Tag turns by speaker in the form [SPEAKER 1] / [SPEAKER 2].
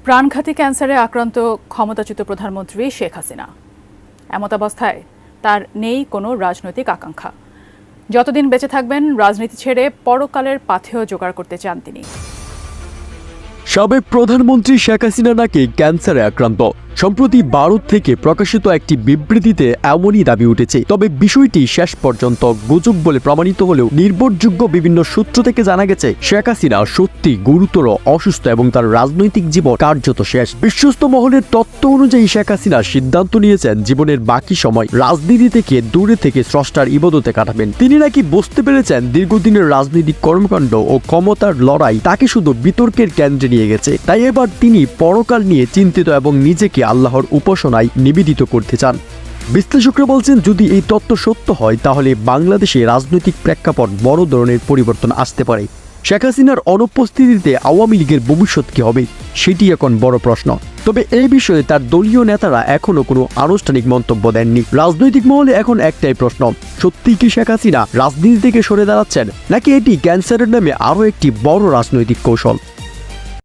[SPEAKER 1] প্রাণঘাতী ক্যান্সারে আক্রান্ত ক্ষমতাচ্যুত প্রধানমন্ত্রী শেখ হাসিনা। এমতাবস্থায় তার নেই কোনো রাজনৈতিক আকাঙ্ক্ষা। যতদিন বেঁচে থাকবেন রাজনীতি ছেড়ে পরকালের পাথেয় জোগাড় করতে চান তিনি।
[SPEAKER 2] সাবেক প্রধানমন্ত্রী শেখ হাসিনা নাকি ক্যান্সারে আক্রান্ত। সম্প্রতি ভারত থেকে প্রকাশিত একটি বিবৃতিতে এমনই দাবি উঠেছে। তবে বিষয়টি শেষ পর্যন্ত গুজব বলে প্রমাণিত হলেও নির্ভরযোগ্য বিভিন্ন সূত্র থেকে জানা গেছে শেখ হাসিনা সত্যি গুরুতর অসুস্থ এবং তার রাজনৈতিক জীবন কার্যত শেষ। বিশ্বস্ত মহলের তথ্য অনুযায়ী শেখ হাসিনা সিদ্ধান্ত নিয়েছেন জীবনের বাকি সময় রাজনীতি থেকে দূরে থেকে স্রষ্টার ইবাদতে কাটাবেন। তিনি নাকি বুঝতে পেরেছেন দীর্ঘদিনের রাজনৈতিক কর্মকাণ্ড ও ক্ষমতার লড়াই তাকে শুধু বিতর্কের কেন্দ্রে নিয়ে গেছে। তাই এবার তিনি পরকাল নিয়ে চিন্তিত এবং নিজেকে আল্লাহর উপাসনায় নিবেদিত করতে চান। বিশ্লেষকরা বলছেন, যদি এই তত্ত্ব সত্য হয় তাহলে বাংলাদেশে রাজনৈতিক প্রেক্ষাপট বড় ধরনের পরিবর্তন আসতে পারে। শেখ হাসিনার অনুপস্থিতিতে আওয়ামী লীগের ভবিষ্যৎ কি হবে সেটি এখন বড় প্রশ্ন। তবে এই বিষয়ে তার দলীয় নেতারা এখনো কোনো আনুষ্ঠানিক মন্তব্য দেননি। রাজনৈতিক মহলে এখন একটাই প্রশ্ন, সত্যিই কি শেখ হাসিনা রাজনীতি থেকে সরে দাঁড়াচ্ছেন, নাকি এটি ক্যান্সারের নামে আরও একটি বড় রাজনৈতিক কৌশল?